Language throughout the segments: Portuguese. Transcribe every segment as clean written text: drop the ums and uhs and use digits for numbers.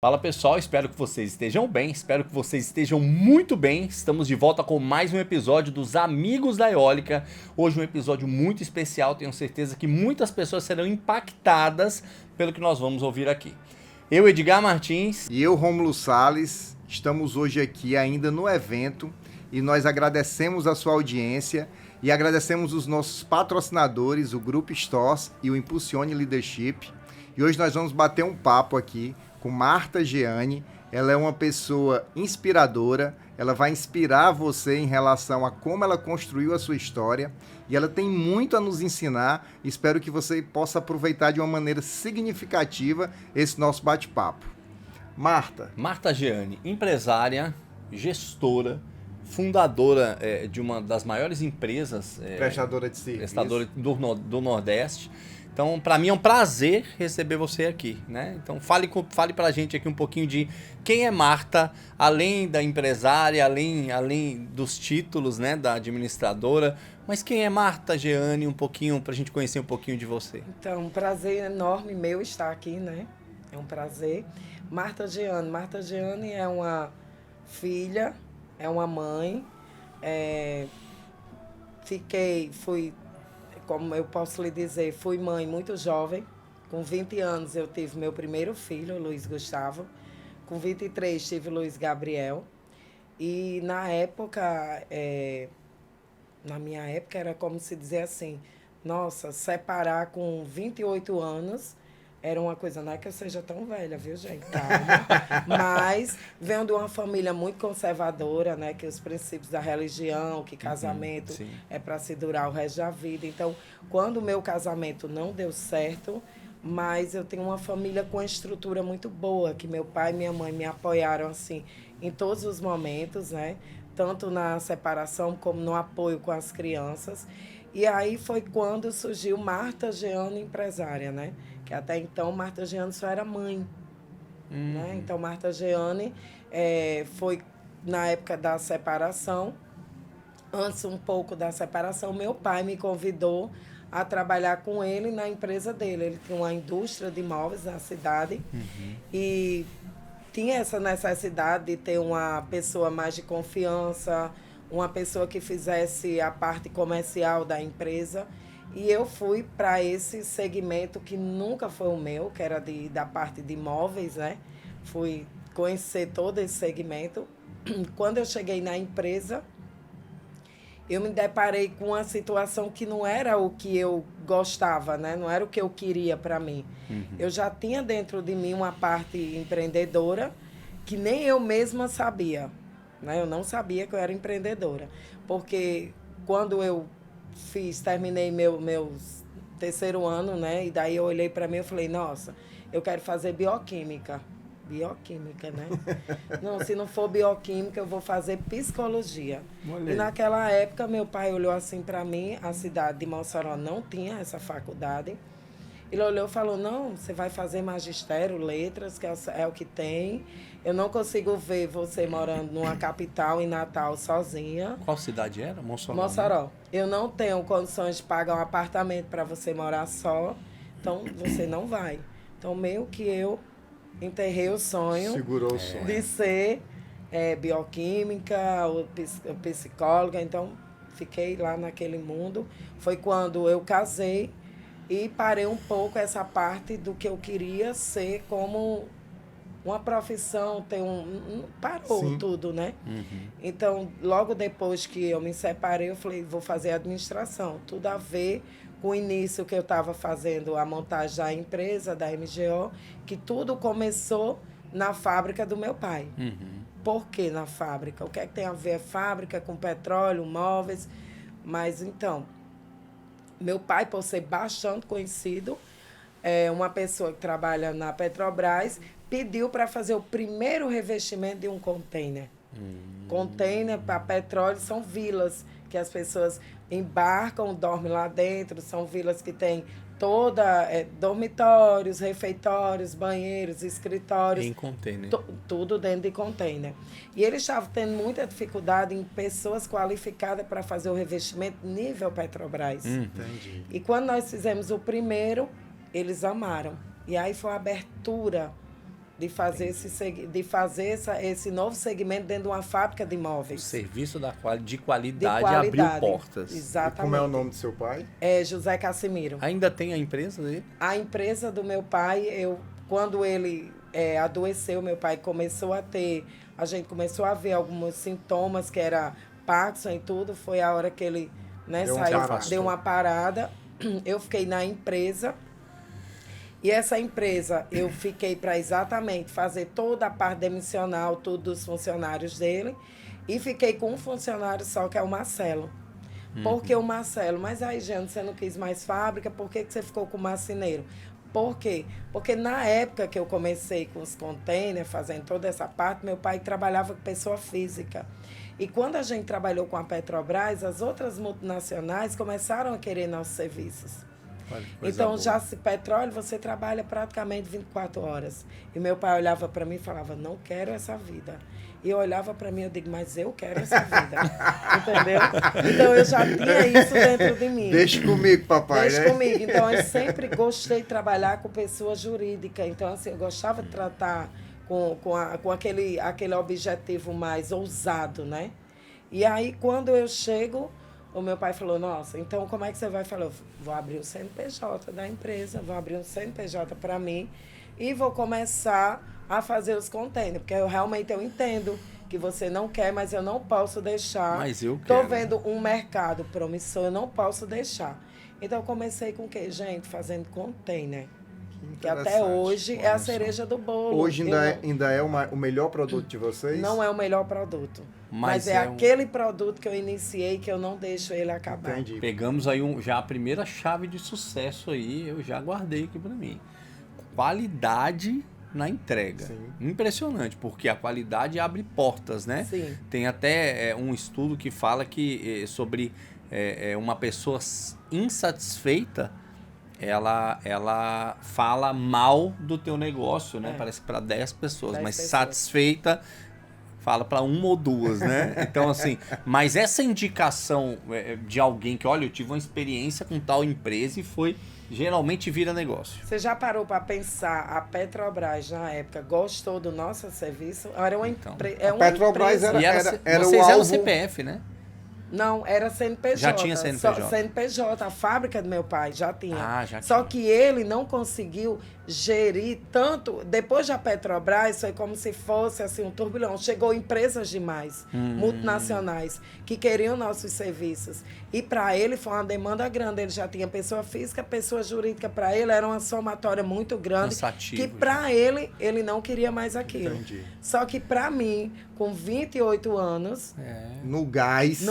Fala pessoal, espero que vocês estejam bem, espero que vocês estejam muito bem. Estamos de volta com mais um episódio dos Amigos da Eólica. Hoje um episódio muito especial, tenho certeza que muitas pessoas serão impactadas pelo que nós vamos ouvir aqui. Eu, Edgar Martins. E eu, Rômulo Salles, estamos hoje aqui ainda no evento e nós agradecemos a sua audiência e agradecemos os nossos patrocinadores, o Grupo Stores e o Impulsione Leadership. E hoje nós vamos bater um papo aqui com Marta Jeane. Ela é uma pessoa inspiradora, ela vai inspirar você em relação a como ela construiu a sua história e ela tem muito a nos ensinar. Espero que você possa aproveitar de uma maneira significativa esse nosso bate-papo. Marta Jeane, empresária, gestora, fundadora de uma das maiores empresas prestadora de serviço do Nordeste. Então, para mim é um prazer receber você aqui, né? Então, fale pra gente aqui um pouquinho de quem é Marta, além da empresária, além dos títulos, né, da administradora, mas quem é Marta Jeane, um pouquinho, pra gente conhecer um pouquinho de você. Então, um prazer enorme meu estar aqui, né? É um prazer. Marta Jeane é uma filha, é uma mãe, como eu posso lhe dizer, fui mãe muito jovem. Com 20 anos eu tive meu primeiro filho, Luiz Gustavo. Com 23 tive Luiz Gabriel. E na minha época era como se dizer assim, nossa, separar com 28 anos era uma coisa, não é que eu seja tão velha, viu, gente? Calma. Mas venho de uma família muito conservadora, né? Que os princípios da religião, que casamento é para se durar o resto da vida. Então, quando o meu casamento não deu certo, mas eu tenho uma família com uma estrutura muito boa, que meu pai e minha mãe me apoiaram, assim, em todos os momentos, né? Tanto na separação como no apoio com as crianças. E aí foi quando surgiu Marta Jeane empresária, né? Que até então Marta Jeane só era mãe. Né? Então Marta Jeane foi na época da separação. Antes um pouco da separação, meu pai me convidou a trabalhar com ele na empresa dele. Ele tinha uma indústria de imóveis na cidade e tinha essa necessidade de ter uma pessoa mais de confiança, uma pessoa que fizesse a parte comercial da empresa. E eu fui para esse segmento que nunca foi o meu, que era da parte de imóveis, né? Fui conhecer todo esse segmento. Quando eu cheguei na empresa, eu me deparei com uma situação que não era o que eu gostava, né? Não era o que eu queria para mim. Eu já tinha dentro de mim uma parte empreendedora que nem eu mesma sabia. Né? Eu não sabia que eu era empreendedora. Porque quando eu terminei meu terceiro ano, né? E daí eu olhei para mim e falei, nossa, eu quero fazer bioquímica. Bioquímica, né? Não, se não for bioquímica, eu vou fazer psicologia. E naquela época, meu pai olhou assim para mim, a cidade de Mossoró não tinha essa faculdade. Ele olhou e falou, não, você vai fazer magistério, letras, que é o que tem. Eu não consigo ver você morando numa capital, em Natal, sozinha. Qual cidade era? Mossoró. Mossoró. Né? Eu não tenho condições de pagar um apartamento para você morar só, então você não vai. Então, meio que eu enterrei o sonho, segurou o sonho de ser bioquímica, ou psicóloga. Então, fiquei lá naquele mundo. Foi quando eu casei e parei um pouco essa parte do que eu queria ser como uma profissão, parou tudo, né? Então, logo depois que eu me separei, eu falei, vou fazer administração. Tudo a ver com o início que eu estava fazendo, a montagem da empresa, da MGO, que tudo começou na fábrica do meu pai. Por que na fábrica? O que é que tem a ver a fábrica com petróleo, móveis? Mas, então, meu pai, por ser bastante conhecido, uma pessoa que trabalha na Petrobras, pediu para fazer o primeiro revestimento de um container. Container para petróleo são vilas que as pessoas embarcam, dormem lá dentro. São vilas que têm dormitórios, refeitórios, banheiros, escritórios. Em container. Tudo dentro de container. E eles estavam tendo muita dificuldade em pessoas qualificadas para fazer o revestimento nível Petrobras. Entendi. E quando nós fizemos o primeiro, eles amaram. E aí foi a abertura de fazer, esse novo segmento dentro de uma fábrica de O imóveis. serviço de qualidade abriu portas. Exatamente. E como é o nome do seu pai? É José Cassimiro. Ainda tem a empresa dele? A empresa do meu pai, quando ele adoeceu, meu pai a gente começou a ver alguns sintomas, que era Parkinson e tudo, foi a hora que ele deu uma parada. Eu fiquei na empresa. E essa empresa, eu fiquei para exatamente fazer toda a parte demissional, tudo dos funcionários dele. E fiquei com um funcionário só, que é o Marcelo. Por que o Marcelo? Mas aí, gente, você não quis mais fábrica, por que você ficou com o marceneiro? Por quê? Porque na época que eu comecei com os containers, fazendo toda essa parte, meu pai trabalhava com pessoa física. E quando a gente trabalhou com a Petrobras, as outras multinacionais começaram a querer nossos serviços. Então, já se petróleo, você trabalha praticamente 24 horas. E meu pai olhava para mim e falava, não quero essa vida. E eu olhava para mim e digo, mas eu quero essa vida. Entendeu? Então, eu já tinha isso dentro de mim. Deixa comigo, papai. Deixa comigo. Então, eu sempre gostei de trabalhar com pessoa jurídica. Então, assim, eu gostava de tratar com aquele objetivo mais ousado, né? E aí, quando eu chego... O meu pai falou, nossa, então como é que você vai? Falou, vou abrir o CNPJ da empresa, vou abrir um CNPJ para mim e vou começar a fazer os containers, porque eu entendo que você não quer, mas eu não posso deixar. Mas eu quero. Estou vendo um mercado promissor, eu não posso deixar. Então, eu comecei com o quê? Gente, fazendo container. Que até hoje é a cereja do bolo. Hoje ainda é o melhor produto de vocês? Não é o melhor produto. Mas é aquele produto que eu iniciei que eu não deixo ele acabar. Entendi. Pegamos aí já a primeira chave de sucesso aí, eu já guardei aqui para mim. Qualidade na entrega. Sim. Impressionante, porque a qualidade abre portas, né? Sim. Tem até um estudo que fala que sobre uma pessoa insatisfeita, ela fala mal do teu negócio, né? Parece para 10 pessoas, mas satisfeita fala para uma ou duas, né? Então, assim, mas essa indicação de alguém que, olha, eu tive uma experiência com tal empresa e geralmente vira negócio. Você já parou para pensar, a Petrobras, na época, gostou do nosso serviço? Era uma empresa. A Petrobras era vocês o eram alvo... CPF, né? Não, era CNPJ. Já tinha CNPJ? CNPJ, a fábrica do meu pai já tinha. Já Só tinha. que ele não conseguiu gerir tanto. Depois da Petrobras, foi como se fosse assim, um turbilhão. Chegou empresas demais, multinacionais, que queriam nossos serviços. E para ele foi uma demanda grande. Ele já tinha pessoa física, pessoa jurídica. Para ele era uma somatória muito grande. Cansativo, que para ele não queria mais aquilo. Entendi. Só que para mim, com 28 anos... No gás,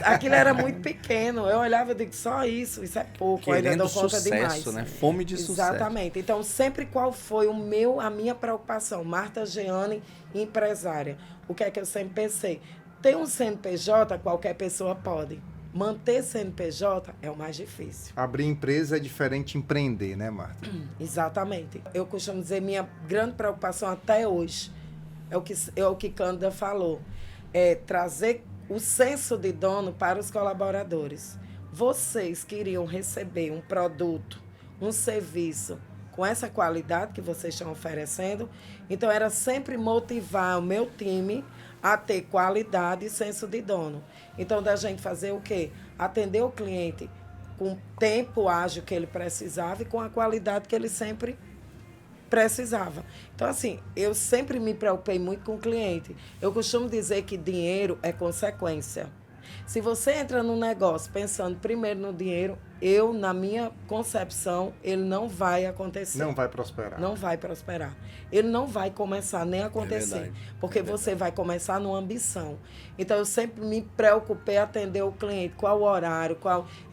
aquilo era muito pequeno. Eu olhava e digo, só isso é pouco, ainda dou conta demais. Né? Fome de sucesso. Exatamente. Então, sempre qual foi a minha preocupação? Marta Jeane, empresária. O que é que eu sempre pensei? Ter um CNPJ, qualquer pessoa pode. Manter CNPJ é o mais difícil. Abrir empresa é diferente de empreender, né, Marta? Exatamente. Eu costumo dizer, minha grande preocupação até hoje é o que Cândida falou. É trazer o senso de dono para os colaboradores. Vocês queriam receber um produto, um serviço com essa qualidade que vocês estão oferecendo. Então, era sempre motivar o meu time a ter qualidade e senso de dono. Então, da gente fazer o quê? Atender o cliente com o tempo ágil que ele precisava e com a qualidade que ele sempre precisava. Então, assim, eu sempre me preocupei muito com o cliente. Eu costumo dizer que dinheiro é consequência. Se você entra num negócio pensando primeiro no dinheiro, na minha concepção, ele não vai acontecer. Não vai prosperar. Não vai prosperar. Ele não vai começar nem a acontecer. Verdade. Porque você vai começar numa ambição. Então, eu sempre me preocupei em atender o cliente, qual o horário,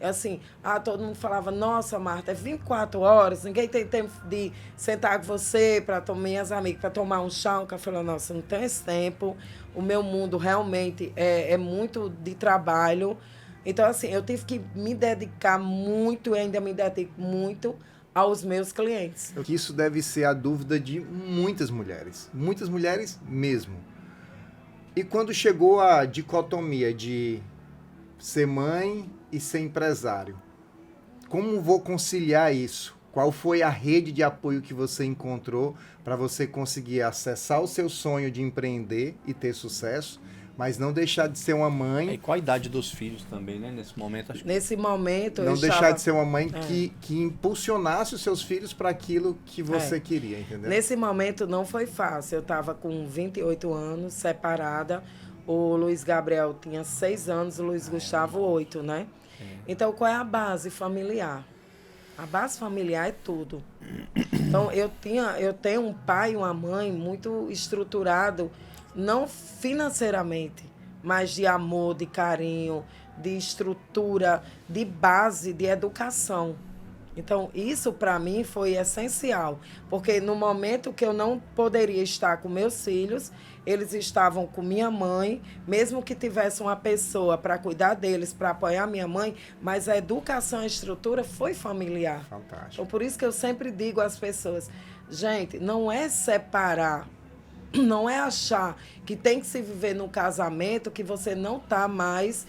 assim, todo mundo falava, nossa, Marta, é 24 horas, ninguém tem tempo de sentar com você, minhas amigas, para tomar um chá, um café. Eu falei, nossa, não tenho esse tempo. O meu mundo realmente é muito de trabalho. Então, assim, eu tive que me dedicar muito, e ainda me dedico muito, aos meus clientes. Isso deve ser a dúvida de muitas mulheres mesmo. E quando chegou a dicotomia de ser mãe e ser empresário, como vou conciliar isso? Qual foi a rede de apoio que você encontrou para você conseguir acessar o seu sonho de empreender e ter sucesso, mas não deixar de ser uma mãe... E qual a idade dos filhos também, né? Nesse momento, acho que... Nesse momento, Não eu deixar estava... de ser uma mãe que impulsionasse os seus filhos para aquilo que você queria, entendeu? Nesse momento não foi fácil. Eu estava com 28 anos, separada. O Luiz Gabriel tinha 6 anos, o Luiz Gustavo 8, né? Então, qual é a base familiar? A base familiar é tudo. Então, eu tenho um pai e uma mãe muito estruturado, não financeiramente, mas de amor, de carinho, de estrutura, de base, de educação. Então, isso para mim foi essencial, porque no momento que eu não poderia estar com meus filhos, eles estavam com minha mãe, mesmo que tivesse uma pessoa para cuidar deles, para apoiar minha mãe, mas a educação, a estrutura foi familiar. Fantástico. Então, por isso que eu sempre digo às pessoas, gente, não é separar, não é achar que tem que se viver no casamento, que você não está mais,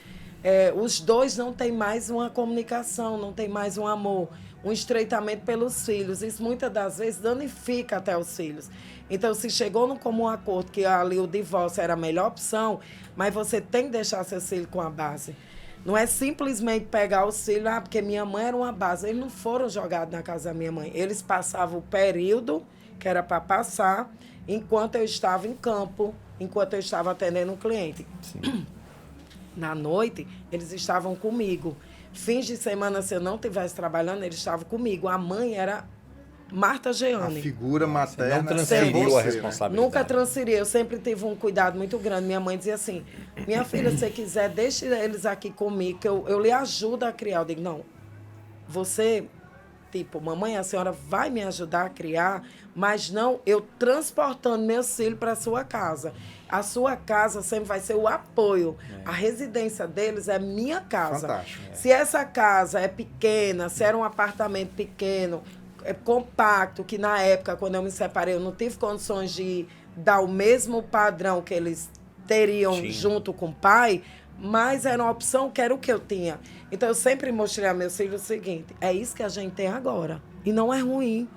os dois não têm mais uma comunicação, não tem mais um amor, um estreitamento pelos filhos. Isso muitas das vezes danifica até os filhos. Então, se chegou num comum acordo que ali o divórcio era a melhor opção, mas você tem que deixar seu filho com a base. Não é simplesmente pegar os filhos, porque minha mãe era uma base. Eles não foram jogados na casa da minha mãe. Eles passavam o período que era para passar, enquanto eu estava em campo, enquanto eu estava atendendo um cliente. Sim. Na noite, eles estavam comigo. Fins de semana, se eu não estivesse trabalhando, eles estavam comigo. A mãe era Marta A Geane. figura materna... Não transferiu a você, né? responsabilidade. Nunca transferi, eu sempre tive um cuidado muito grande. Minha mãe dizia assim, minha filha, se você quiser, deixe eles aqui comigo, que eu lhe ajudo a criar. Eu digo, não, você, tipo, mamãe, a senhora vai me ajudar a criar, mas não eu transportando meus filhos para a sua casa. A sua casa sempre vai ser o apoio. A residência deles é minha casa. Fantástico. Se essa casa é pequena, se era um apartamento pequeno, compacto, que na época, quando eu me separei, eu não tive condições de dar o mesmo padrão que eles teriam Sim. junto com o pai, mas era uma opção que era o que eu tinha. Então, eu sempre mostrei a meus filhos o seguinte, é isso que a gente tem agora. E não é ruim.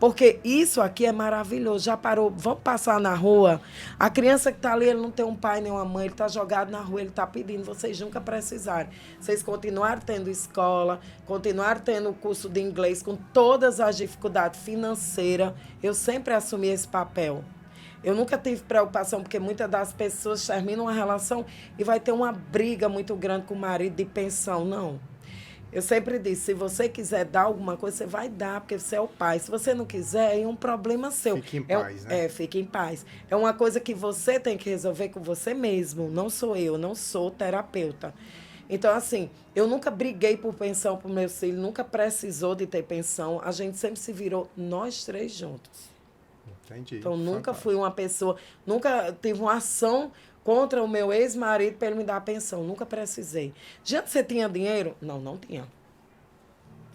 Porque isso aqui é maravilhoso. Já parou? Vamos passar na rua. A criança que está ali, ele não tem um pai nem uma mãe, ele está jogado na rua, ele está pedindo. Vocês nunca precisarem. Vocês continuarem tendo escola, continuarem tendo curso de inglês com todas as dificuldades financeiras. Eu sempre assumi esse papel. Eu nunca tive preocupação, porque muitas das pessoas terminam uma relação e vai ter uma briga muito grande com o marido de pensão. Não. Eu sempre disse, se você quiser dar alguma coisa, você vai dar, porque você é o pai. Se você não quiser, é um problema seu. Fique em paz, né? Fique em paz. É uma coisa que você tem que resolver com você mesmo. Não sou eu, não sou terapeuta. Então, assim, eu nunca briguei por pensão para o meu filho, nunca precisou de ter pensão. A gente sempre se virou nós três juntos. Entendi. Então, nunca Fantástico. fui uma pessoa, nunca tive uma ação contra o meu ex-marido para ele me dar a pensão. Nunca precisei. Gente, você tinha dinheiro? Não, não tinha.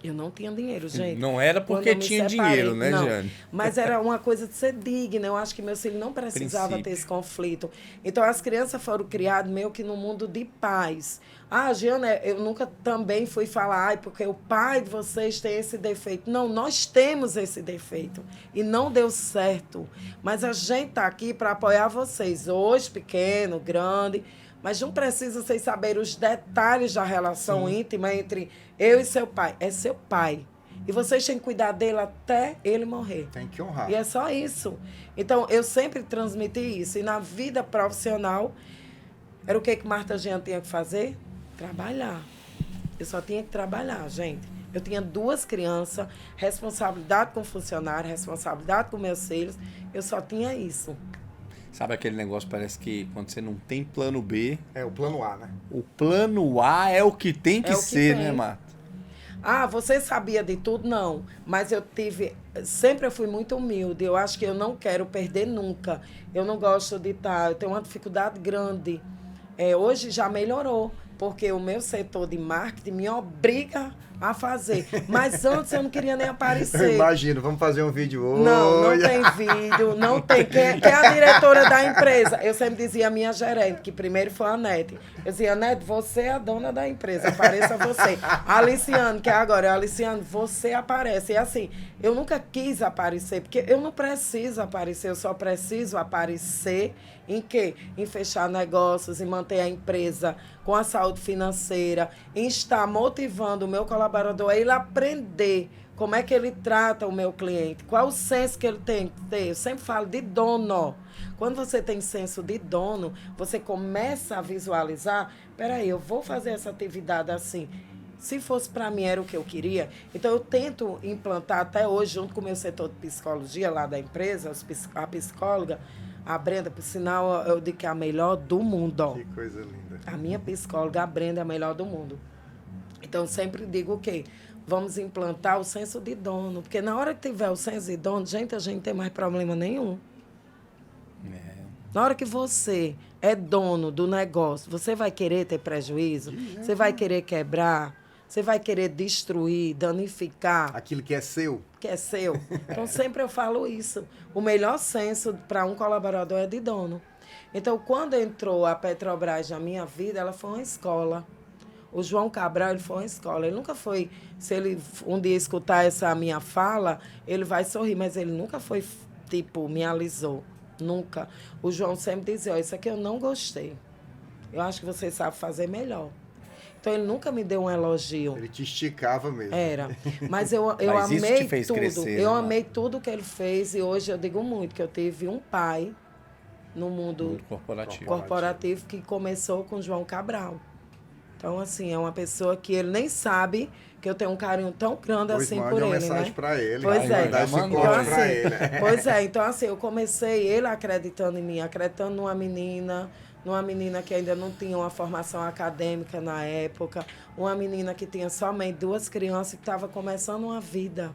Eu não tinha dinheiro, gente. Não era Quando porque eu me tinha separei, dinheiro, né, não. Jeane? Mas era uma coisa de ser digna. Eu acho que meus filhos não precisavam Princípio. ter esse conflito. Então, as crianças foram criadas meio que no mundo de paz. Ah, Jeane, eu nunca também fui falar, ai, porque o pai de vocês tem esse defeito. Não, nós temos esse defeito. E não deu certo. Mas a gente está aqui para apoiar vocês. Hoje, pequeno, grande. Mas não precisa vocês saberem os detalhes da relação íntima entre eu e seu pai. É seu pai. E vocês têm que cuidar dele até ele morrer. Tem que honrar. E é só isso. Então, eu sempre transmiti isso. E na vida profissional, era o que Marta Jean tinha que fazer? Trabalhar. Eu só tinha que trabalhar, gente. Eu tinha 2 crianças, responsabilidade com funcionário, responsabilidade com meus filhos. Eu só tinha isso. Sabe aquele negócio, parece que quando você não tem plano B, É o plano A, né? o plano A é o que tem que É o que ser, tem. né, Marta? Ah, você sabia de tudo? Não. Mas sempre eu fui muito humilde. Eu acho que eu não quero perder nunca. Eu não gosto de estar, eu tenho uma dificuldade grande. Hoje já melhorou, porque o meu setor de marketing me obriga a fazer. Mas antes eu não queria nem Eu aparecer. imagino, vamos fazer um vídeo hoje. Não tem vídeo, não tem. Quem é a diretora da empresa? Eu sempre dizia a minha gerente, que primeiro foi a Nete. Eu dizia, Nete, você é a dona da empresa, apareça você. A Aliciane, que é agora, Aliciane, você aparece. E assim, eu nunca quis aparecer, porque eu não preciso aparecer, eu só preciso aparecer em quê? Em fechar negócios, em manter a empresa com a saúde financeira, em estar motivando o meu colaborador a ele aprender como é que ele trata o meu cliente, qual o senso que ele tem que ter. Eu sempre falo de dono. Quando você tem senso de dono, você começa a visualizar, peraí, eu vou fazer essa atividade assim. Se fosse para mim, era o que eu queria. Então, eu tento implantar até hoje, junto com o meu setor de psicologia lá da empresa, a psicóloga, a Brenda, por sinal, eu digo que é a melhor do mundo. Ó. Que coisa linda. A minha psicóloga, a Brenda, é a melhor do mundo. Então, eu sempre digo o quê? Vamos implantar o senso de dono. Porque na hora que tiver o senso de dono, gente, a gente não tem mais problema nenhum. Na hora que você é dono do negócio, você vai querer ter prejuízo? Você vai querer quebrar? Você vai querer destruir, danificar? Aquilo que é seu. Que é seu. Então, sempre eu falo isso. O melhor senso para um colaborador é de dono. Então, quando entrou a Petrobras na minha vida, ela foi uma escola. O João Cabral, ele foi uma escola. Ele nunca foi... Se ele um dia escutar essa minha fala, ele vai sorrir, mas ele nunca foi, tipo, me alisou. Nunca. O João sempre dizia, isso aqui eu não gostei. Eu acho que você sabe fazer melhor. Então, ele nunca me deu um elogio. Ele te esticava mesmo. Era. Mas eu Mas isso amei te fez tudo. crescer, Eu né, amei tudo que ele fez. E hoje eu digo muito que eu tive um pai no mundo corporativo que começou com João Cabral. Então, assim, é uma pessoa que ele nem sabe que eu tenho um carinho tão grande Pois assim mande por uma ele, mensagem né? para ele. Pois é. Mandar esse Então, corte assim, para ele. Pois é, então assim, eu comecei ele acreditando em mim, acreditando numa menina que ainda não tinha uma formação acadêmica na época, uma menina que tinha somente 2 crianças e que estava começando uma vida.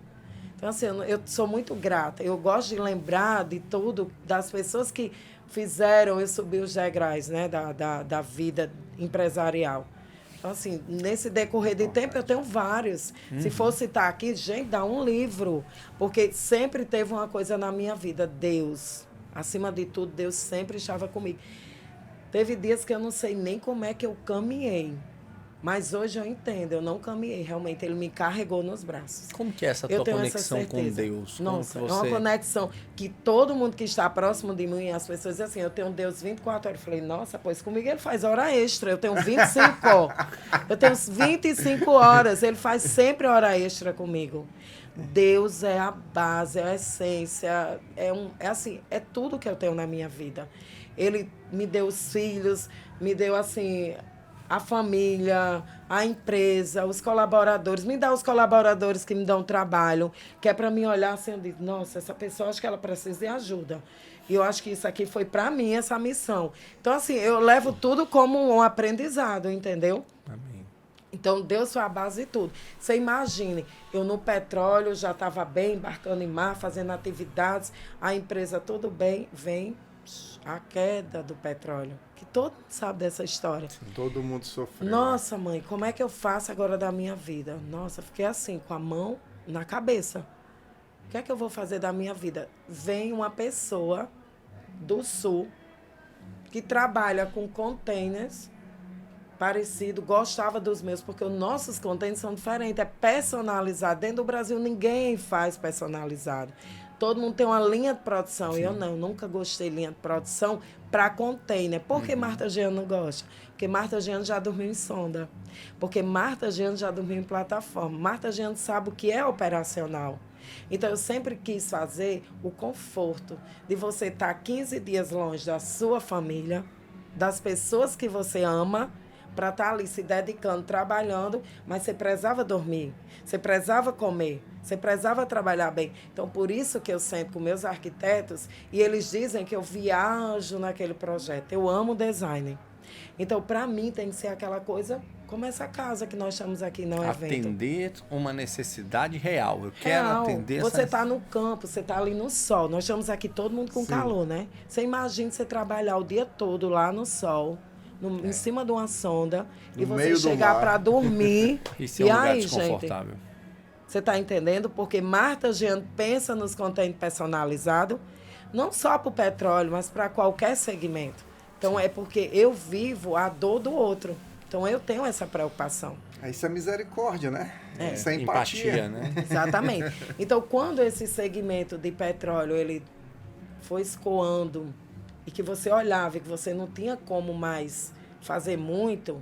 Então, assim, eu sou muito grata. Eu gosto de lembrar de tudo, das pessoas que fizeram eu subir os degraus, né, da vida empresarial. Então, assim, nesse decorrer de tempo, eu tenho vários. Se for citar aqui, gente, dá um livro. Porque sempre teve uma coisa na minha vida, Deus. Acima de tudo, Deus sempre estava comigo. Teve dias que eu não sei nem como é que eu caminhei. Mas hoje eu entendo, eu não caminhei. Realmente, ele me carregou nos braços. Como que é essa tua conexão com Deus? Nossa, Como que é uma conexão que todo mundo que está próximo de mim, as pessoas dizem assim, eu tenho Deus 24 horas. Eu falei, nossa, pois comigo ele faz hora extra. Eu tenho 25 eu tenho 25 horas. Ele faz sempre hora extra comigo. Deus é a base, é a essência, é assim, é tudo que eu tenho na minha vida. Ele me deu os filhos, me deu assim... a família, a empresa, os colaboradores. Me dá os colaboradores que me dão trabalho, que é para mim olhar assim, eu digo, nossa, essa pessoa acho que ela precisa de ajuda. E eu acho que isso aqui foi para mim, essa missão. Então, assim, eu levo tudo como um aprendizado, entendeu? Amém. Então, Deus foi a base de tudo. Você imagine, eu no petróleo já estava bem, embarcando em mar, fazendo atividades, a empresa tudo bem, vem a queda do petróleo, que todo mundo sabe dessa história. Todo mundo sofreu. Nossa, mãe, como é que eu faço agora da minha vida? Nossa, fiquei assim, com a mão na cabeça. O que é que eu vou fazer da minha vida? Vem uma pessoa do Sul que trabalha com containers parecido, gostava dos meus, porque os nossos containers são diferentes, é personalizado. Dentro do Brasil, ninguém faz personalizado. Todo mundo tem uma linha de produção. Sim. Eu não, nunca gostei de linha de produção para container. Por que Marta Jeane não gosta? Porque Marta Jeane já dormiu em sonda. Porque Marta Jeane já dormiu em plataforma. Marta Jeane sabe o que é operacional. Então, eu sempre quis fazer o conforto de você estar 15 dias longe da sua família, das pessoas que você ama, para estar ali se dedicando, trabalhando, mas você precisava dormir, você precisava comer, você precisava trabalhar bem. Então, por isso que eu sento com meus arquitetos e eles dizem que eu viajo naquele projeto. Eu amo design. Então, para mim, tem que ser aquela coisa como essa casa que nós estamos aqui no evento. Atender uma necessidade real. Eu quero atender Você está no campo, você está ali no sol. Nós estamos aqui todo mundo com Sim. calor, né? Você imagina você trabalhar o dia todo lá no sol, em cima de uma sonda, No e você meio do chegar mar. para dormir. Isso é E um lugar aí, gente, desconfortável. você está entendendo? Porque Marta Jean pensa nos contêineres personalizados, não só para o petróleo, mas para qualquer segmento. Então, é porque eu vivo a dor do outro. Então, eu tenho essa preocupação. Isso é misericórdia, né? É. Isso é empatia. né? Exatamente. Então, quando esse segmento de petróleo ele foi escoando e que você olhava e que você não tinha como mais fazer muito,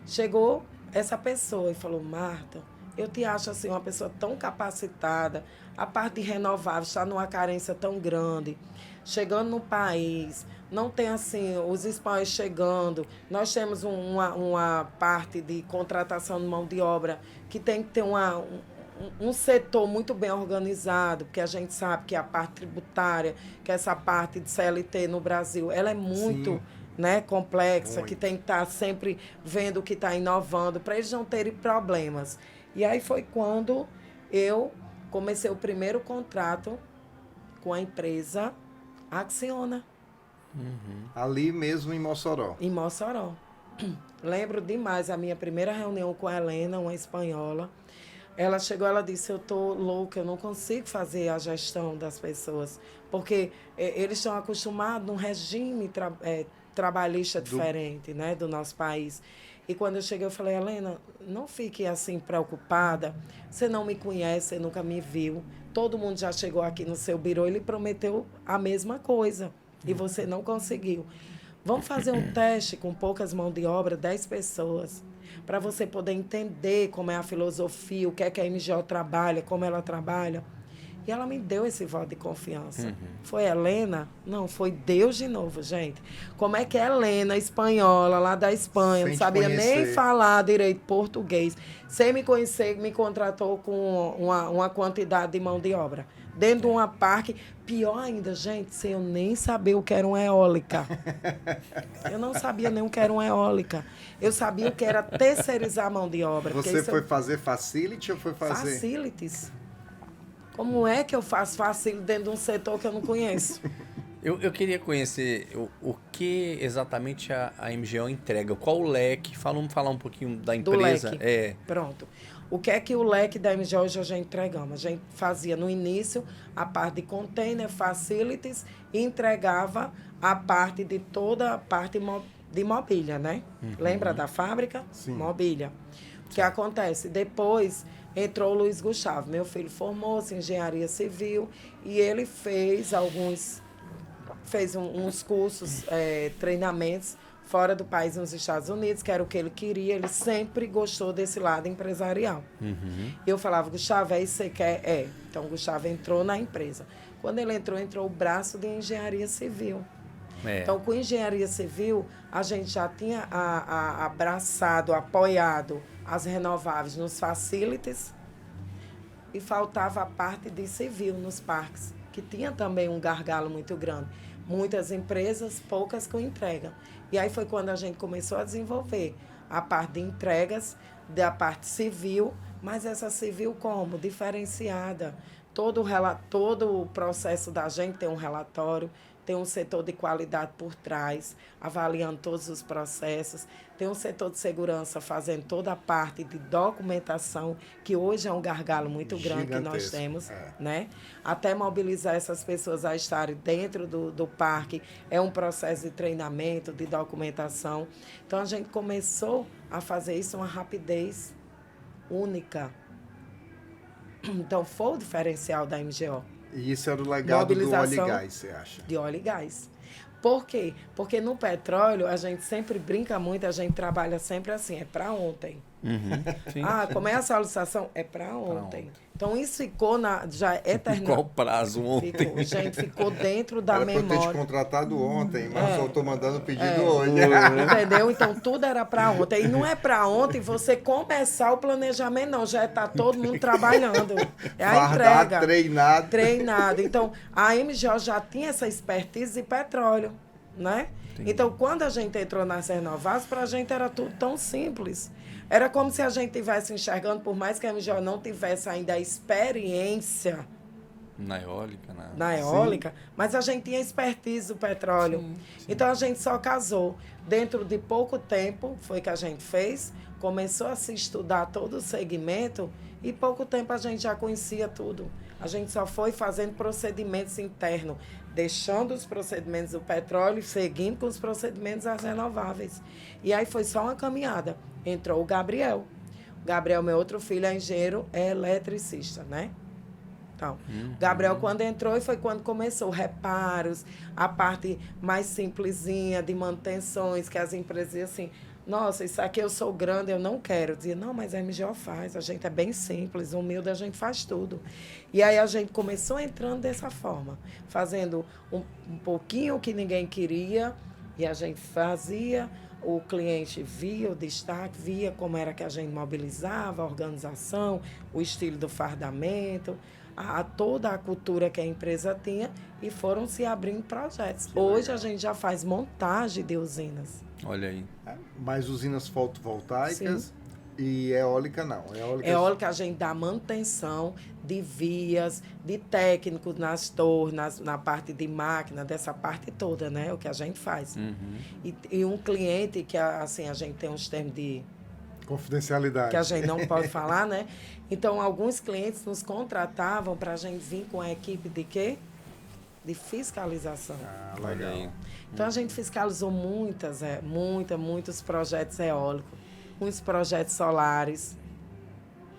chegou essa pessoa e falou: Marta, eu te acho assim uma pessoa tão capacitada, a parte de renovável está numa carência tão grande, chegando no país, não tem assim os espanhóis chegando, nós temos uma parte de contratação de mão de obra que tem que ter um setor muito bem organizado, porque a gente sabe que a parte tributária, que essa parte de CLT no Brasil, ela é muito complexa, Muito. que tem que estar sempre vendo o que está inovando, para eles não terem problemas. E aí foi quando eu comecei o primeiro contrato com a empresa Acciona, Ali mesmo em Mossoró. em Mossoró. Lembro demais a minha primeira reunião com a Helena, uma espanhola. Ela chegou, ela disse: eu tô louca, eu não consigo fazer a gestão das pessoas, porque eles estão acostumados num regime trabalhista diferente, né, do nosso país. E quando eu cheguei, eu falei: Helena, não fique assim preocupada, você não me conhece, você nunca me viu, todo mundo já chegou aqui no seu birô, ele prometeu a mesma coisa, e você não conseguiu. Vamos fazer um teste com poucas mãos de obra, 10 pessoas, para você poder entender como é a filosofia, o que é que a MGO trabalha, como ela trabalha. E ela me deu esse voto de confiança. Foi Helena? Não, foi Deus de novo, gente. Como é que a Helena, espanhola, lá da Espanha, Sem não te sabia nem conhecer. falar direito português, sem me conhecer, me contratou com uma quantidade de mão de obra. Dentro de uma parque, pior ainda, gente, sem eu nem saber o que era uma eólica. Eu não sabia nem o que era uma eólica. Eu sabia o que era terceirizar a mão de obra. porque Você isso foi fazer facility ou foi fazer... Facilities. Como é que eu faço facility dentro de um setor que eu não conheço? Eu queria conhecer o que exatamente a MGO entrega. Qual o leque? Vamos falar um pouquinho da Do empresa. leque. Pronto. O que é que o leque da MGO hoje a gente entregamos? A gente fazia no início a parte de container, facilities, e entregava a parte de toda a parte de mobília, né? Lembra da fábrica? Sim. Mobília. O que acontece? Depois entrou o Luiz Gustavo. Meu filho formou-se em engenharia civil e ele fez uns cursos, treinamentos fora do país, nos Estados Unidos, que era o que ele queria. Ele sempre gostou desse lado empresarial. Eu falava: Gustavo, é isso que você quer? É. Então, o Gustavo entrou na empresa. Quando ele entrou o braço de engenharia civil. Então, com engenharia civil, a gente já tinha abraçado, apoiado as renováveis nos facilities e faltava a parte de civil nos parques, que tinha também um gargalo muito grande. Muitas empresas, poucas com entrega. E aí foi quando a gente começou a desenvolver a parte de entregas, da parte civil, mas essa civil como? Diferenciada. Todo o processo da gente tem um relatório, tem um setor de qualidade por trás, avaliando todos os processos, tem um setor de segurança fazendo toda a parte de documentação, que hoje é um gargalo muito grande que nós Gigantesco, temos, né? Até mobilizar essas pessoas a estarem dentro do parque, é um processo de treinamento, de documentação. Então, a gente começou a fazer isso uma rapidez única. Então, foi o diferencial da MGO. E isso era o legado do óleo e Mobilização gás, você acha? de óleo e gás. Por quê? Porque no petróleo, a gente sempre brinca muito, a gente trabalha sempre assim, é para ontem. Sim, Como é a solicitação? É para ontem. Então, isso ficou já eternamente. Qual prazo ontem? Ficou dentro da Era pra eu ter te memória. contratado ontem, mas só tô mandando pedido hoje. Entendeu? Então, tudo era para ontem. E não é para ontem você começar o planejamento, não. Já está todo mundo trabalhando. É a Fardado, entrega. treinado. Treinado. Então, a MGO já tinha essa expertise de petróleo, né? Entendi. Então, quando a gente entrou nas renováveis, para a gente era tudo tão simples. Era como se a gente estivesse enxergando, por mais que a MGO não tivesse ainda a experiência Na eólica, na eólica, mas a gente tinha expertise do petróleo. Então a gente só casou. Dentro de pouco tempo foi que a gente fez, começou a se estudar todo o segmento e pouco tempo a gente já conhecia tudo. A gente só foi fazendo procedimentos internos, deixando os procedimentos do petróleo e seguindo com os procedimentos das renováveis. E aí foi só uma caminhada. Entrou o Gabriel. O Gabriel, meu outro filho, é engenheiro, é eletricista, né? Então, Gabriel, quando entrou, e foi quando começou reparos, a parte mais simplesinha de manutenções, que as empresas diziam assim, nossa, isso aqui eu sou grande, eu não quero. Eu dizia, não, mas a MGO faz, a gente é bem simples, humilde, a gente faz tudo. E aí a gente começou entrando dessa forma, fazendo um pouquinho o que ninguém queria, e a gente fazia, o cliente via o destaque, via como era que a gente mobilizava, a organização, o estilo do fardamento, toda a cultura que a empresa tinha, e foram se abrindo projetos. Hoje a gente já faz montagem de usinas. Olha aí. Mas usinas fotovoltaicas Sim. e eólica não. Eólica a gente dá manutenção de vias, de técnicos nas torres, na parte de máquina, dessa parte toda, né? O que a gente faz. E um cliente que, assim, a gente tem uns termos de... Confidencialidade. Que a gente não pode falar, né? Então, alguns clientes nos contratavam para a gente vir com a equipe de quê? De fiscalização. Ah, Olha legal. aí. Então, a gente fiscalizou muitos projetos eólicos, muitos projetos solares.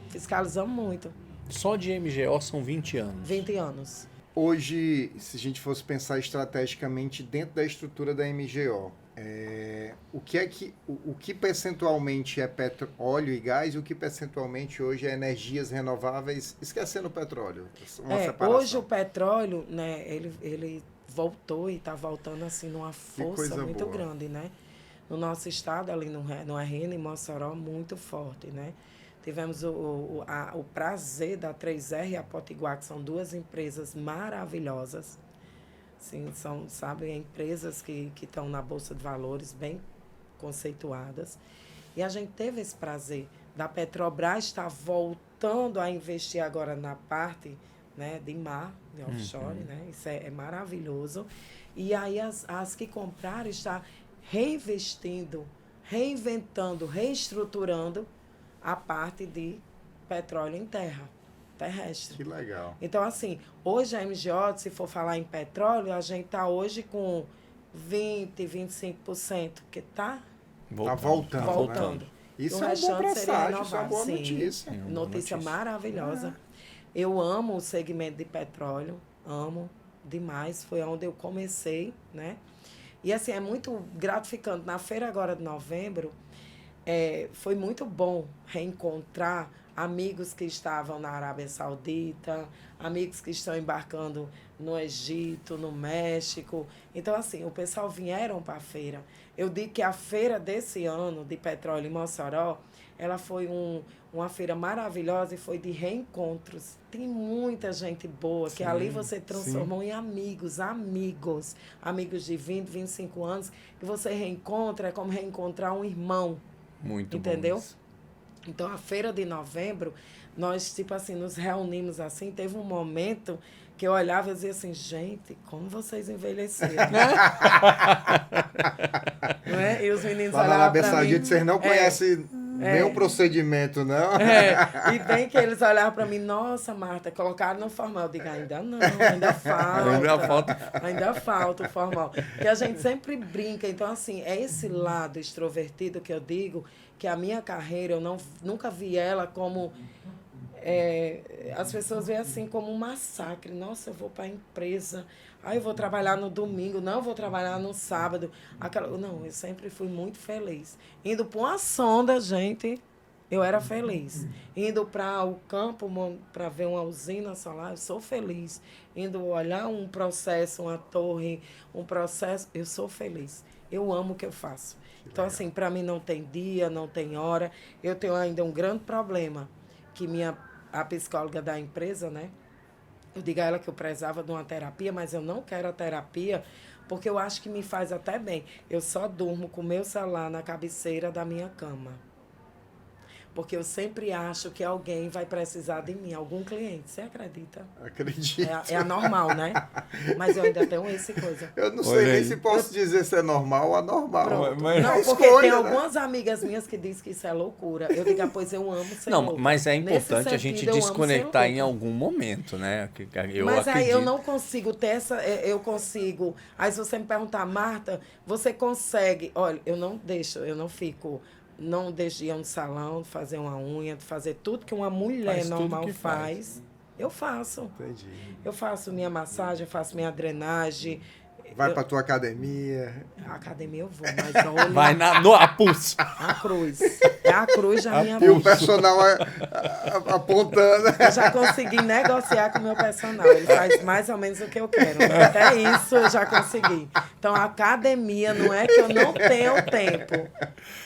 Fiscalizamos muito. Só de MGO são 20 anos. 20 anos. Hoje, se a gente fosse pensar estrategicamente dentro da estrutura da MGO, o que percentualmente é petróleo e gás e o que percentualmente hoje é energias renováveis, esquecendo o petróleo? Uma separação. Hoje o petróleo, né, ele voltou e está voltando assim numa força coisa muito boa. grande, né? No nosso estado, ali no RN, em Mossoró, muito forte, né? Tivemos o prazer da 3R e a Potiguar, que são duas empresas maravilhosas. Sim, são, sabe, empresas que estão na Bolsa de Valores, bem conceituadas. E a gente teve esse prazer da Petrobras estar voltando a investir agora na parte, né, de mar, de offshore, né? Isso é maravilhoso. E aí as que compraram estão reinvestindo, reinventando, reestruturando a parte de petróleo em terra, terrestre. Que legal. Então, assim, hoje a MGO, se for falar em petróleo, a gente está hoje com 25%, que está Tá voltando. Né? Isso o é um bom restante seria presságio, isso é uma renovado. boa Sim, notícia. notícia maravilhosa. Eu amo o segmento de petróleo, amo demais. Foi onde eu comecei, né? E, assim, é muito gratificante. Na feira agora de novembro, foi muito bom reencontrar amigos que estavam na Arábia Saudita, amigos que estão embarcando no Egito, no México. Então, assim, o pessoal vieram para a feira. Eu digo que a feira desse ano de petróleo em Mossoró, ela foi uma feira maravilhosa e foi de reencontros. Tem muita gente boa, que ali você transformou em amigos de 20, 25 anos, que você reencontra, é como reencontrar um irmão. Muito entendeu? bom. Então, a feira de novembro, nós, tipo assim, nos reunimos assim. Teve um momento que eu olhava e dizia assim, gente, como vocês envelheceram, né? Não é? E os meninos Lá na olhavam Arábia para Saudita, mim. vocês não conhecem nenhum procedimento, não? E bem que eles olhavam para mim, nossa, Marta, colocaram no formal. Eu digo, ainda não, ainda falta. Ainda falta o formal. Porque a gente sempre brinca. Então, assim, é esse lado extrovertido que eu digo, que a minha carreira, eu nunca vi ela como... as pessoas veem assim como um massacre. Nossa, eu vou para a empresa, aí eu vou trabalhar no domingo, não, eu vou trabalhar no sábado. Não, eu sempre fui muito feliz. Indo para uma sonda, gente, eu era feliz. Indo para o campo, para ver uma usina solar, eu sou feliz. Indo olhar um processo, uma torre, um processo, eu sou feliz. Eu amo o que eu faço. Então, assim, para mim não tem dia, não tem hora. Eu tenho ainda um grande problema, que a psicóloga da empresa, né? Eu digo a ela que eu precisava de uma terapia, mas eu não quero a terapia, porque eu acho que me faz até bem. Eu só durmo com o meu celular na cabeceira da minha cama. porque eu sempre acho que alguém vai precisar de mim, algum cliente. Você acredita? Acredito. É anormal, né? Mas eu ainda tenho esse coisa. Eu não sei nem se posso dizer se é normal ou anormal. Pronto. Mas- Não, É porque escolha, tem né? algumas amigas minhas que dizem que isso é loucura. Eu digo, pois eu amo ser Não, louca. mas é Nesse importante a gente sentido, eu amo ser desconectar em louca. algum momento, né? Eu Mas aí acredito. eu não consigo ter essa. Eu consigo. Aí se você me perguntar, Marta, você consegue. Olha, eu não fico. Não deixo de ir no salão, de fazer uma unha, de fazer tudo que uma mulher Faz tudo normal que faz. Eu faço. Entendi. Eu faço minha massagem, faço minha drenagem. Vai pra tua academia. A academia eu vou, mas olha. Vai a pulso. A cruz. É a cruz da minha E o vida. personal apontando. Eu já consegui negociar com o meu personal. Ele faz mais ou menos o que eu quero. Até isso eu já consegui. Então, a academia não é que eu não tenho tempo.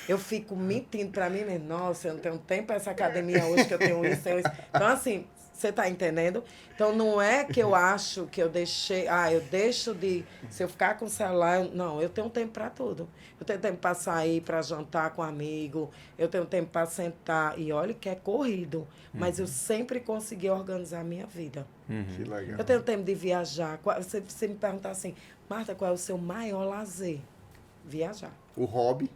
Eu fico mentindo pra mim mesmo. Nossa, eu não tenho tempo pra essa academia hoje, que eu tenho isso, tenho isso. Então, assim, você tá entendendo? Então, não é que eu acho que eu deixei... eu deixo de... Se eu ficar com o celular... Não, eu tenho tempo pra tudo. Eu tenho tempo pra sair, pra jantar com amigo. Eu tenho tempo pra sentar. E olha que é corrido. Mas eu sempre consegui organizar a minha vida. Que legal. Eu tenho tempo de viajar. Você me perguntar assim, Marta, qual é o seu maior lazer? Viajar. O hobby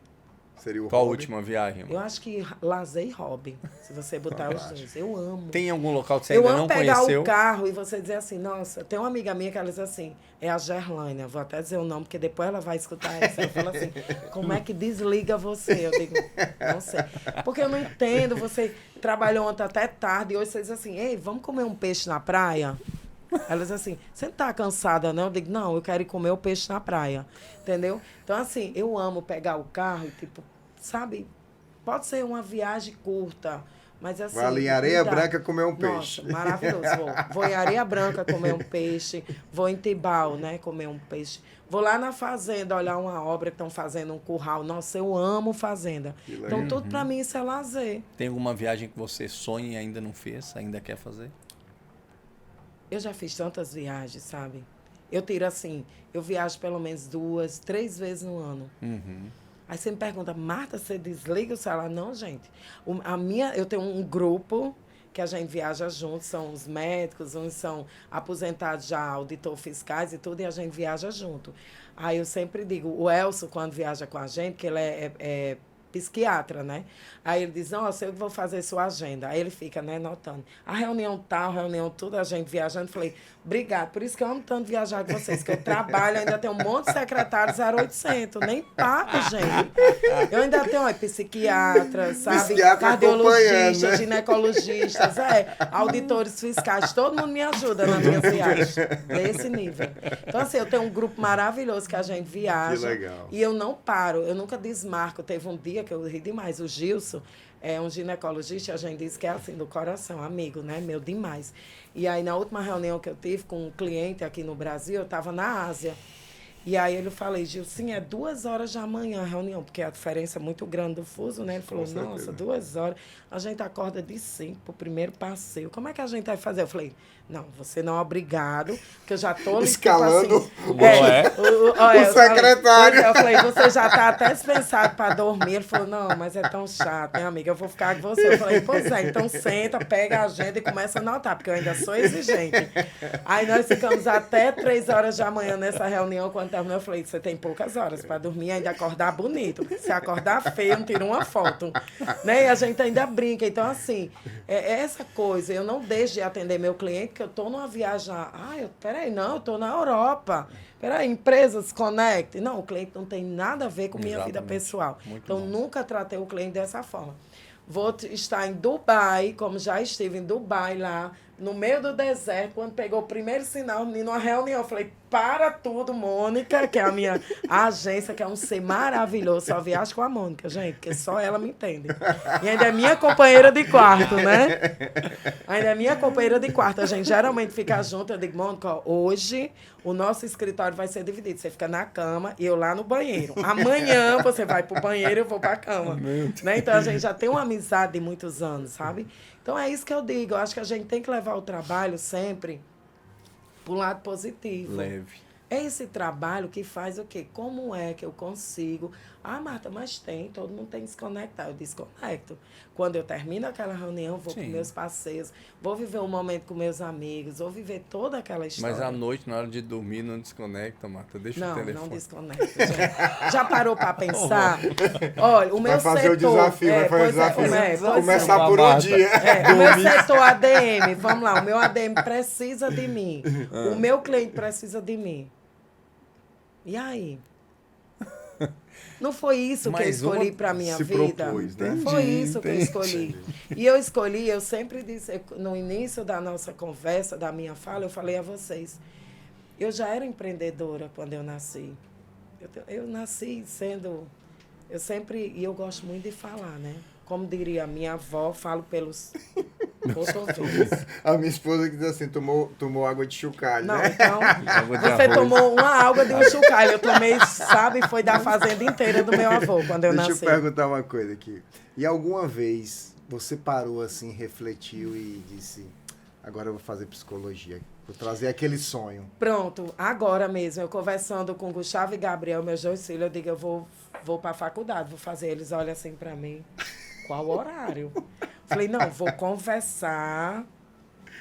seria o Qual a hobby. última viagem? Eu acho que lazer e hobby, se você botar os dois. Eu amo. Tem algum local que você Eu ainda amo não pegar conheceu? o carro e você dizer assim, nossa, tem uma amiga minha que ela diz assim, é a Gerlânia, vou até dizer o nome, porque depois ela vai escutar essa. Ela fala assim, como é que desliga você? Eu digo, não sei. Porque eu não entendo, você trabalhou ontem até tarde e hoje você diz assim, ei, vamos comer um peixe na praia? Ela diz assim, você não tá cansada, não? Eu digo, não, eu quero ir comer o peixe na praia. Entendeu? Então, assim, eu amo pegar o carro e, tipo, sabe, pode ser uma viagem curta, mas assim... Vai ali em Areia me dá. Branca comer um peixe. Nossa, maravilhoso. Vou em Areia Branca comer um peixe, vou em Tibau, né, comer um peixe. Vou lá na fazenda olhar uma obra que estão fazendo, um curral. Nossa, eu amo fazenda. Que legal. Então, tudo pra mim isso é lazer. Tem alguma viagem que você sonha e ainda não fez, ainda quer fazer? Eu já fiz tantas viagens, sabe? Eu tiro assim, eu viajo pelo menos 2, 3 vezes no ano. Aí você me pergunta, Marta, você desliga o celular? Não, gente. Eu tenho um grupo que a gente viaja junto, são os médicos, uns são aposentados já, auditor fiscais e tudo, e a gente viaja junto. Aí eu sempre digo, o Elcio, quando viaja com a gente, que ele é psiquiatra, né? Aí ele diz, nossa, eu vou fazer sua agenda. Aí ele fica, né, notando. A reunião tal, reunião tudo, a gente viajando. Falei, obrigado. Por isso que eu amo tanto viajar com vocês, que eu trabalho, ainda tenho um monte de secretários 0800, nem pago, gente. Eu ainda tenho, psiquiatra, sabe? Psiquiatra Cardiologistas, acompanhando, né? ginecologistas, auditores fiscais, todo mundo me ajuda nas minhas viagens, desse nível. Então, assim, eu tenho um grupo maravilhoso que a gente viaja. Que legal. E eu não paro, eu nunca desmarco. Teve um dia que eu ri demais. O Gilson é um ginecologista, a gente diz que é assim, do coração, amigo, né? Meu demais. E aí, na última reunião que eu tive com um cliente aqui no Brasil, eu estava na Ásia. E aí ele falei, Gilson, é 2 horas da manhã a reunião, porque a diferença é muito grande do fuso, né? Ele falou, Com certeza. nossa, 2 horas. A gente acorda de 5 pro primeiro passeio. Como é que a gente vai fazer? Eu falei, não, você não é obrigado, porque eu já tô... Escalando tipo o secretário. Eu falei, você já tá até dispensado para dormir. Ele falou, não, mas é tão chato, né, amiga? Eu vou ficar com você. Eu falei, pois é, então senta, pega a agenda e começa a anotar, porque eu ainda sou exigente. Aí nós ficamos até 3 horas da manhã nessa reunião. Quando terminou, eu falei, você tem poucas horas para dormir e ainda acordar bonito. Porque se acordar feio, não tira uma foto. Né? E a gente ainda brinca. Então, assim, é essa coisa. Eu não deixo de atender meu cliente, que eu tô numa viagem. Peraí, não, eu tô na Europa. Peraí, empresas Connect. Não, o cliente não tem nada a ver com minha vida Exatamente. pessoal. Muito Então, bom. nunca tratei o cliente dessa forma. Vou estar em Dubai, como já estive em Dubai lá, no meio do deserto, quando pegou o primeiro sinal, numa reunião, eu falei, para tudo, Mônica, que é a minha agência, que é um ser maravilhoso. Só viajo com a Mônica, gente, porque só ela me entende. E ainda é minha companheira de quarto, né? Ainda é minha companheira de quarto. A gente geralmente fica junto. Eu digo, Mônica, ó, hoje o nosso escritório vai ser dividido. Você fica na cama e eu lá no banheiro. Amanhã você vai pro banheiro e eu vou pra cama. Né? Então a gente já tem uma amizade de muitos anos, sabe? Então é isso que eu digo. Eu acho que a gente tem que levar o trabalho sempre pro lado positivo. Leve. É esse trabalho que faz o quê? Como é que eu consigo? Ah, Marta, mas todo mundo tem que desconectar. Eu desconecto. Quando eu termino aquela reunião, vou com Sim. meus parceiros, vou viver um momento com meus amigos, vou viver toda aquela história. Mas à noite, na hora de dormir, não desconecta, Marta. Deixa o telefone. Não desconecto, gente. Já parou para pensar? Olha, o meu Vai fazer setor... o desafio, vai fazer o desafio. Começar por um dia. o meu setor ADM, vamos lá, o meu ADM precisa de mim. O meu cliente precisa de mim. E aí? Não foi isso que eu escolhi para a minha vida? Propôs, né? Foi isso que eu escolhi. E eu escolhi, eu sempre disse, no início da nossa conversa, da minha fala, eu falei a vocês, eu já era empreendedora quando eu nasci. Eu nasci sendo... E eu gosto muito de falar, né? Como diria a minha avó, falo pelos cotovelos. A minha esposa que diz assim, tomou água de chocalho, Não, né? então, você tomou uma água de um chocalho. Eu tomei, sabe, foi da fazenda inteira do meu avô, quando eu nasci. Deixa eu perguntar uma coisa aqui. E alguma vez você parou assim, refletiu e disse, agora eu vou fazer psicologia, vou trazer aquele sonho? Pronto, agora mesmo, eu conversando com o Gustavo e Gabriel, meus dois filhos, eu digo, eu vou para a faculdade, vou fazer. Eles olham assim para mim, qual horário? Falei, não, vou conversar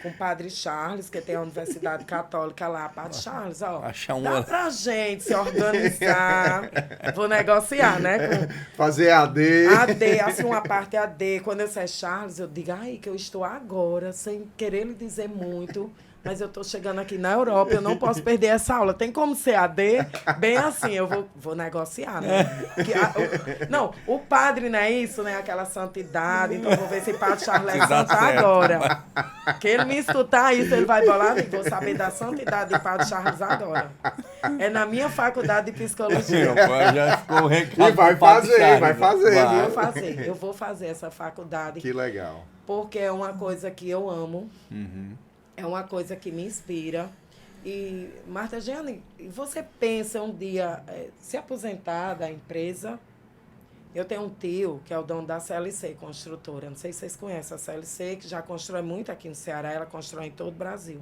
com o Padre Charles, que tem a Universidade Católica lá. Padre Charles, ó, dá pra gente se organizar. Vou negociar, né? Fazer AD. AD, assim, uma parte AD. Quando eu disser Charles, eu digo, ai, que eu estou agora, sem querer lhe dizer muito, mas eu estou chegando aqui na Europa, eu não posso perder essa aula. Tem como ser AD? Bem assim, eu vou negociar, né? Não, o padre não é isso, né? Aquela santidade. Então, vou ver se o Padre Charles é santo agora. Que ele me escutar isso, ele vai bolar e vou saber da santidade de Padre Charles agora. É na minha faculdade de psicologia. Já ficou o recado. E vai fazer. Eu vou fazer essa faculdade. Que legal. Porque é uma coisa que eu amo. Uhum. É uma coisa que me inspira. E, Marta Jeane, você pensa um dia se aposentar da empresa? Eu tenho um tio, que é o dono da CLC, construtora. Não sei se vocês conhecem a CLC, que já constrói muito aqui no Ceará. Ela constrói em todo o Brasil.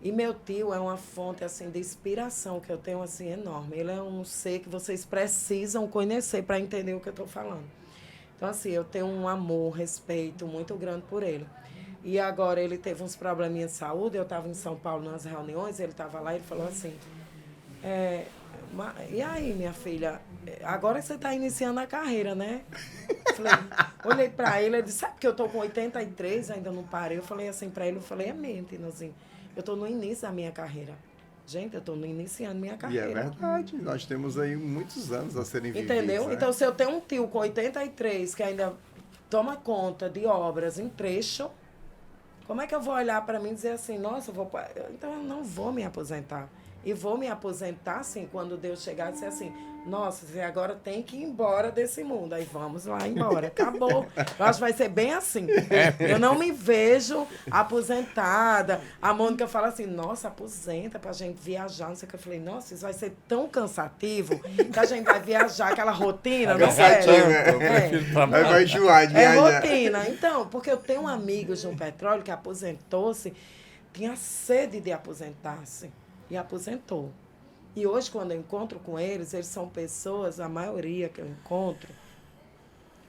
E meu tio é uma fonte assim, de inspiração que eu tenho assim, enorme. Ele é um ser que vocês precisam conhecer para entender o que eu estou falando. Então, assim, eu tenho um amor, respeito muito grande por ele. E agora ele teve uns probleminhas de saúde, eu estava em São Paulo nas reuniões, ele estava lá e ele falou assim, e aí, minha filha, agora você está iniciando a carreira, né? Falei, olhei para ele disse, sabe que eu estou com 83, ainda não parei. Eu falei assim para ele, é mesmo, assim, eu estou no início da minha carreira. Gente, eu estou iniciando minha carreira. E é verdade, nós temos aí muitos anos a serem vividos. Entendeu? Né? Então, se eu tenho um tio com 83 que ainda toma conta de obras em trecho, como é que eu vou olhar para mim e dizer assim, nossa, então eu não vou me aposentar. E vou me aposentar, assim, quando Deus chegar e dizer assim, nossa, você agora tem que ir embora desse mundo. Aí vamos lá embora. Acabou. Eu acho que vai ser bem assim. Eu não me vejo aposentada. A Mônica fala assim, nossa, aposenta pra gente viajar. Não sei o que. Eu falei, nossa, isso vai ser tão cansativo que a gente vai viajar, aquela rotina, não quero. Aí vai enjoar de viajar. É rotina. Então, porque eu tenho um amigo de um petróleo que aposentou-se, tinha sede de aposentar-se. E aposentou. E hoje, quando eu encontro com eles, eles são pessoas, a maioria que eu encontro,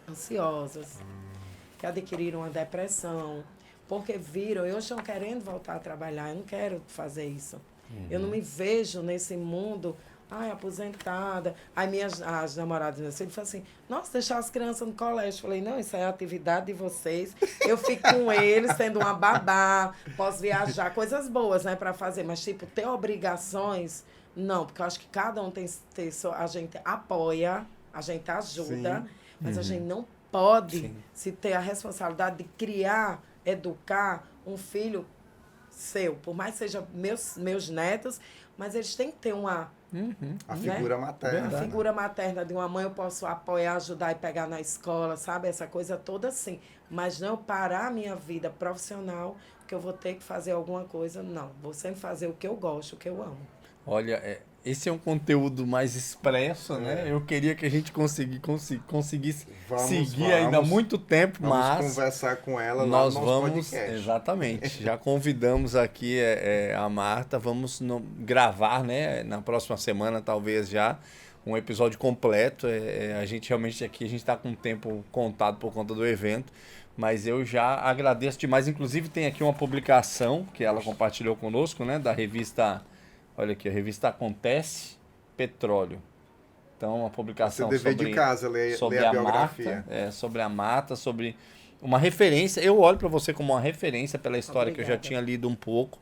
ansiosas, que adquiriram uma depressão, porque viram, eu estou querendo voltar a trabalhar, eu não quero fazer isso. Eu não me vejo nesse mundo, aposentada. Aí as namoradas meus filhos falam assim, nossa, deixar as crianças no colégio. Eu falei, não, isso é a atividade de vocês. Eu fico com eles, sendo uma babá, posso viajar, coisas boas, né, para fazer. Mas, tipo, ter obrigações, não, porque eu acho que cada um tem a gente apoia, a gente ajuda, mas a gente não pode se ter a responsabilidade de criar, educar um filho seu. Por mais que sejam meus netos, mas eles têm que ter a figura materna. A figura materna de uma mãe eu posso apoiar, ajudar e pegar na escola, sabe? Essa coisa toda assim. Mas não parar a minha vida profissional, que eu vou ter que fazer alguma coisa, não. Vou sempre fazer o que eu gosto, o que eu amo. Olha, esse é um conteúdo mais expresso, né? Eu queria que a gente conseguisse seguir ainda muito tempo, mas vamos conversar com ela lá nós no nosso vamos, podcast. exatamente, já convidamos aqui a Marta, vamos gravar, né? Na próxima semana, talvez já, um episódio completo. A gente realmente aqui, a gente está com o tempo contado por conta do evento, mas eu já agradeço demais. Inclusive tem aqui uma publicação que ela compartilhou conosco, né? Da revista... Olha aqui, a revista Acontece Petróleo. Então, uma publicação dever de casa, sobre ler a a biografia. Marta, sobre a Marta, sobre uma referência. Eu olho para você como uma referência pela história que eu já tinha lido um pouco.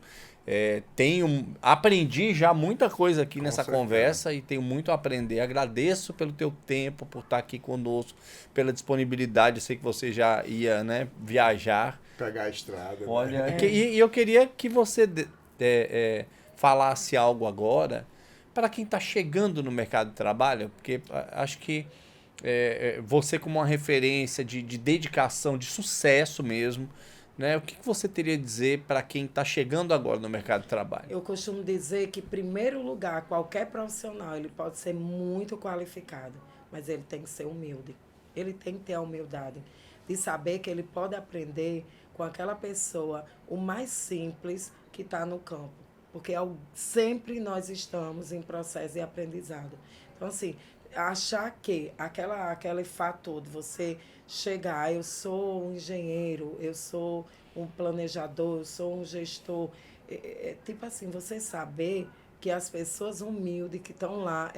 Aprendi já muita coisa aqui nessa conversa e tenho muito a aprender. Agradeço pelo teu tempo, por estar aqui conosco, pela disponibilidade. Eu sei que você já ia, né, viajar. Pegar a estrada. Olha, e eu queria que você... falasse algo agora para quem está chegando no mercado de trabalho, porque acho que você como uma referência de dedicação, de sucesso mesmo, né? O que você teria a dizer para quem está chegando agora no mercado de trabalho? Eu costumo dizer que, em primeiro lugar, qualquer profissional ele pode ser muito qualificado, mas ele tem que ser humilde. Ele tem que ter a humildade de saber que ele pode aprender com aquela pessoa o mais simples que está no campo. Porque sempre nós estamos em processo de aprendizado. Então, assim, achar que aquele fator de você chegar, eu sou um engenheiro, eu sou um planejador, eu sou um gestor, tipo assim, você saber que as pessoas humildes que estão lá,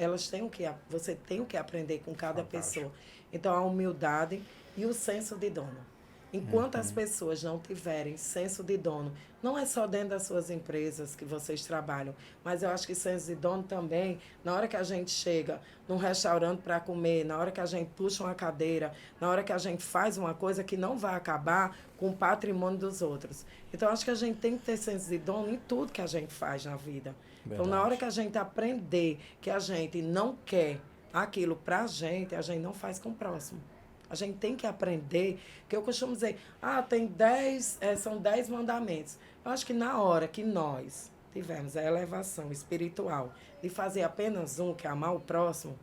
você tem que aprender com cada pessoa. Então, a humildade e o senso de dono. Enquanto as pessoas não tiverem senso de dono, não é só dentro das suas empresas que vocês trabalham, mas eu acho que senso de dono também, na hora que a gente chega num restaurante para comer, na hora que a gente puxa uma cadeira, na hora que a gente faz uma coisa que não vai acabar com o patrimônio dos outros. Então, acho que a gente tem que ter senso de dono em tudo que a gente faz na vida. Verdade. Então, na hora que a gente aprender que a gente não quer aquilo para a gente não faz com o próximo. A gente tem que aprender, que eu costumo dizer, são 10 mandamentos. Eu acho que na hora que nós tivermos a elevação espiritual de fazer apenas um, que é amar o próximo,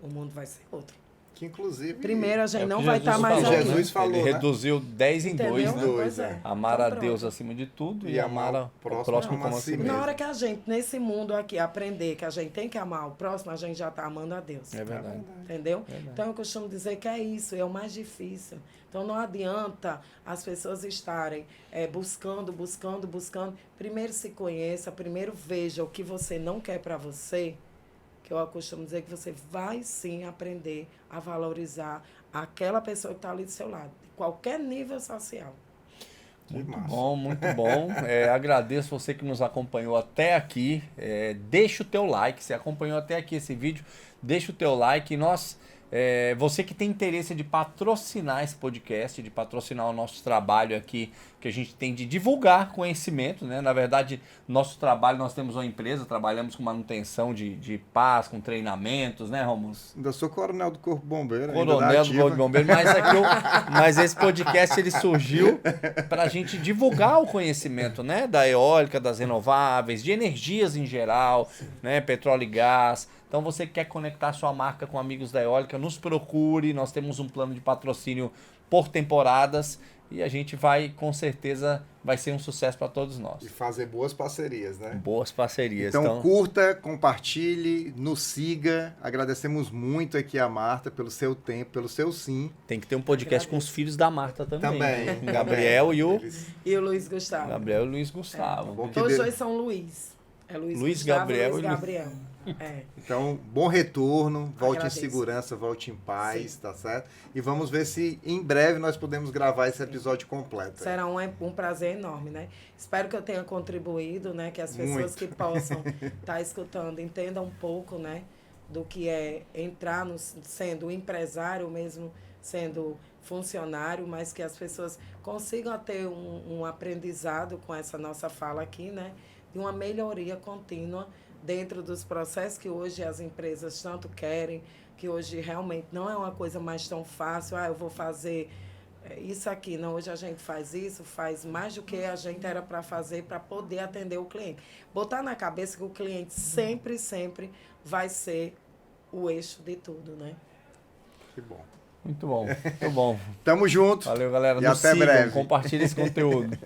o mundo vai ser outro. Que inclusive... Primeiro, a gente não vai estar mais aqui. Jesus falou, ele reduziu 10 em 2, né? Amar a Deus acima de tudo e amar o próximo como a si mesmo. Na hora que a gente, nesse mundo aqui, aprender que a gente tem que amar o próximo, a gente já está amando a Deus. É verdade. Entendeu? Verdade. Então, eu costumo dizer que é isso, é o mais difícil. Então, não adianta as pessoas estarem buscando. Primeiro se conheça, primeiro veja o que você não quer para você, que eu costumo dizer que você vai sim aprender a valorizar aquela pessoa que está ali do seu lado, de qualquer nível social. Muito bom, muito bom. Agradeço você que nos acompanhou até aqui. Deixa o teu like, se acompanhou até aqui esse vídeo, deixa o teu like. Você que tem interesse de patrocinar esse podcast, de patrocinar o nosso trabalho aqui, que a gente tem de divulgar conhecimento, né? Na verdade, nosso trabalho, nós temos uma empresa, trabalhamos com manutenção de paz, com treinamentos, né, Romulo? Ainda sou coronel do Corpo Bombeiro. Coronel do Corpo Bombeiro, mas esse podcast ele surgiu para a gente divulgar o conhecimento, né? Da eólica, das renováveis, de energias em geral, né? Petróleo e gás. Então, você que quer conectar sua marca com amigos da eólica, nos procure. Nós temos um plano de patrocínio por temporadas e a gente com certeza, vai ser um sucesso para todos nós. E fazer boas parcerias, né? Boas parcerias. Então, curta, compartilhe, nos siga. Agradecemos muito aqui a Marta pelo seu tempo, pelo seu sim. Tem que ter um podcast com os filhos da Marta também. Também. Gabriel e o Luiz Gustavo. Gabriel e Luiz Gustavo. Os dois são Luiz. Luiz Gustavo, Gabriel Luiz Gabriel. Então, bom retorno, volte em segurança, volte em paz, tá certo? E vamos ver se em breve nós podemos gravar esse episódio completo. Será um prazer enorme, né? Espero que eu tenha contribuído, né? Que as pessoas que possam estar escutando entendam um pouco, né? Do que é entrar sendo empresário, mesmo sendo funcionário, mas que as pessoas consigam ter um aprendizado com essa nossa fala aqui, né? De uma melhoria contínua dentro dos processos que hoje as empresas tanto querem, que hoje realmente não é uma coisa mais tão fácil, eu vou fazer isso aqui, não, hoje a gente faz isso, faz mais do que a gente era para fazer para poder atender o cliente. Botar na cabeça que o cliente sempre, sempre vai ser o eixo de tudo, né? Que bom. Muito bom, muito bom. Tamo junto. Valeu, galera. E Nos até sigam, breve. compartilhe esse conteúdo.